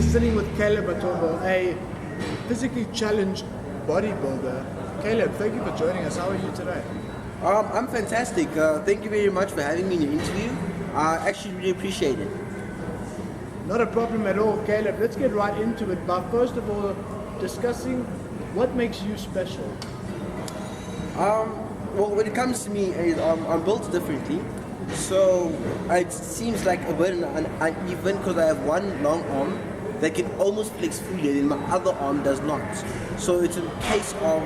sitting with Caleb Mutombo, a physically challenged bodybuilder. Caleb, thank you for joining us. How are you today? I'm fantastic. Thank you very much for having me in your interview. I actually really appreciate it. Not a problem at all, Caleb. Let's get right into it. But first of all, discussing what makes you special. Well, when it comes to me, I'm built differently. So it seems like a bit uneven because I have one long arm that can almost flex fully and my other arm does not. So it's a case of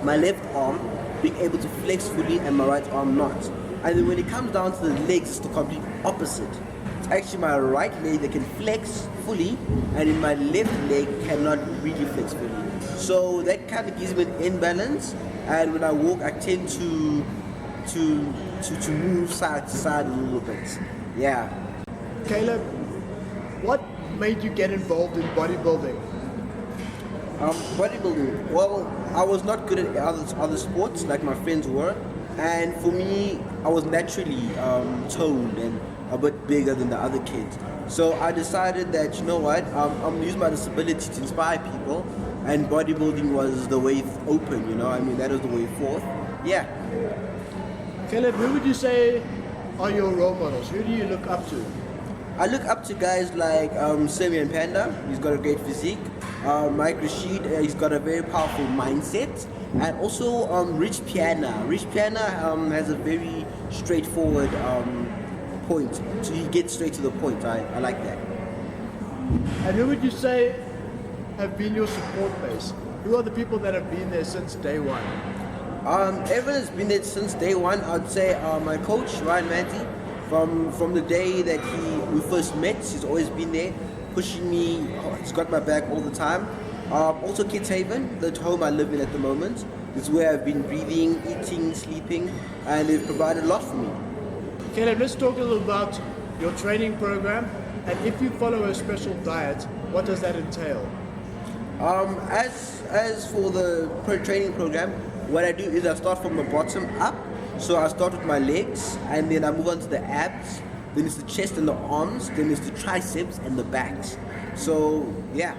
my left arm being able to flex fully and my right arm not. And then when it comes down to the legs, it's the complete opposite. It's actually my right leg that can flex fully and in my left leg cannot really flex fully. So that kind of gives me an imbalance, and when I walk I tend to move side to side a little bit. Yeah. Caleb, what made you get involved in bodybuilding? Bodybuilding. Well, I was not good at other sports like my friends were, and for me, I was naturally toned and a bit bigger than the other kids. So I decided that, you know what, I'm gonna use my disability to inspire people, and bodybuilding was the way open. You know, I mean that was the way forth. Yeah. Caleb, who would you say are your role models? Who do you look up to? I look up to guys like Semi and Panda. He's got a great physique. Mike Rashid, he's got a very powerful mindset. And also Rich Piana. Rich Piana has a very straightforward point. So he gets straight to the point. I like that. And who would you say have been your support base? Who are the people that have been there since day one? Everyone has been there since day one. I'd say my coach, Ryan Manty, from the day that we first met, he's always been there, pushing me. He's got my back all the time. Also Kids Haven, the home I live in at the moment. This is where I've been breathing, eating, sleeping, and they've provided a lot for me. Caleb, let's talk a little about your training program, and if you follow a special diet, what does that entail? As for the training program, what I do is I start from the bottom up. So I start with my legs, and then I move on to the abs, then it's the chest and the arms, then it's the triceps and the backs. So yeah,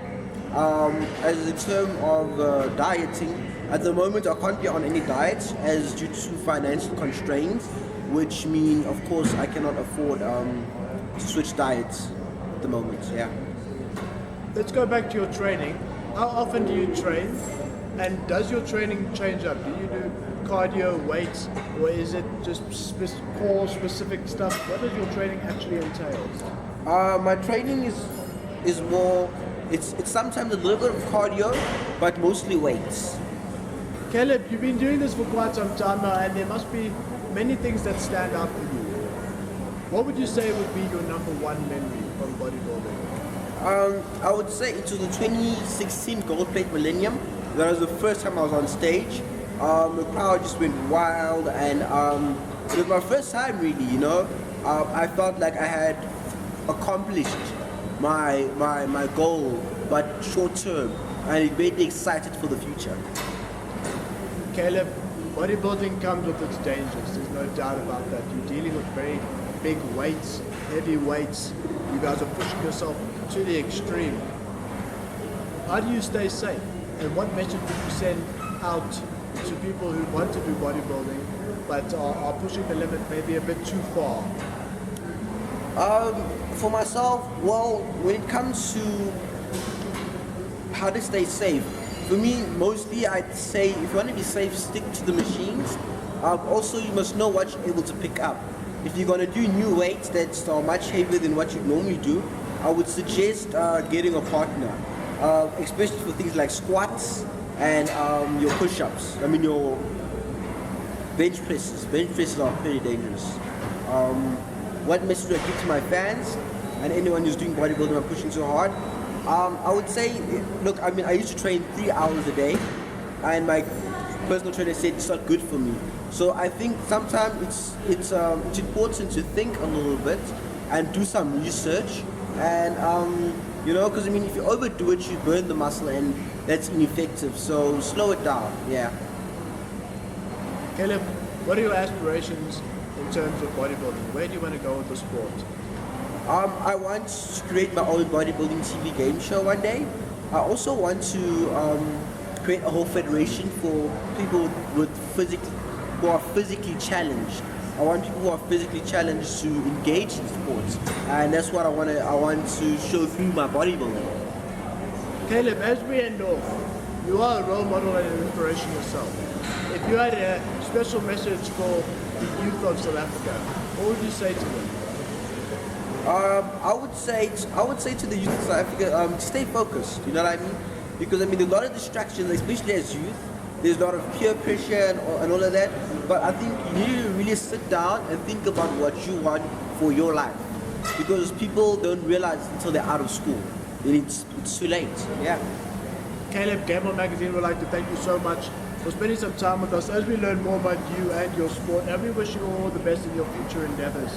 as in terms of dieting, at the moment I can't be on any diet as due to financial constraints, which mean of course I cannot afford to switch diets at the moment. Yeah. Let's go back to your training. How often do you train? And does your training change up? Do you do cardio, weights, or is it just core specific stuff? What does your training actually entail? My training is more, it's sometimes a little bit of cardio, but mostly weights. Caleb, you've been doing this for quite some time now, and there must be many things that stand out for you. What would you say would be your number one memory from bodybuilding? I would say it was the 2016 Gold Plate Millennium. That was the first time I was on stage. The crowd just went wild, and it was my first time really, you know. I felt like I had accomplished my goal, but short term, and it made me excited for the future. Caleb, bodybuilding comes with its dangers, there's no doubt about that. You're dealing with very big weights, heavy weights. You guys are pushing yourself to the extreme. How do you stay safe? And what message would you send out to people who want to do bodybuilding but are pushing the limit maybe a bit too far? For myself, well, when it comes to how to stay safe, for me, mostly I'd say if you want to be safe, stick to the machines. Also, you must know what you're able to pick up. If you're going to do new weights that are much heavier than what you normally do, I would suggest getting a partner. Especially for things like squats and your push-ups. I mean your bench presses. Bench presses are pretty dangerous. What message do I give to my fans and anyone who's doing bodybuilding and pushing so hard? I would say, look, I mean, I used to train 3 hours a day, and my personal trainer said it's not good for me. So I think sometimes it's important to think a little bit and do some research, and you know, because I mean, if you overdo it, you burn the muscle, and that's ineffective. So slow it down. Yeah. Caleb, what are your aspirations in terms of bodybuilding? Where do you want to go with the sport? I want to create my own bodybuilding TV game show one day. I also want to create a whole federation for people who are physically challenged. I want people who are physically challenged to engage in sports, and that's what I want to show through my bodybuilding. Caleb, as we end off, you are a role model and an inspiration yourself. If you had a special message for the youth of South Africa, what would you say to them? I would say to the youth of South Africa, stay focused. You know what I mean? Because I mean, there's a lot of distractions, especially as youth. There's a lot of peer pressure and all of that. But I think you need to really sit down and think about what you want for your life. Because people don't realize until they're out of school. It's too late. Yeah. Caleb, Gamble Magazine would like to thank you so much for spending some time with us as we learn more about you and your sport. And we wish you all the best in your future endeavors.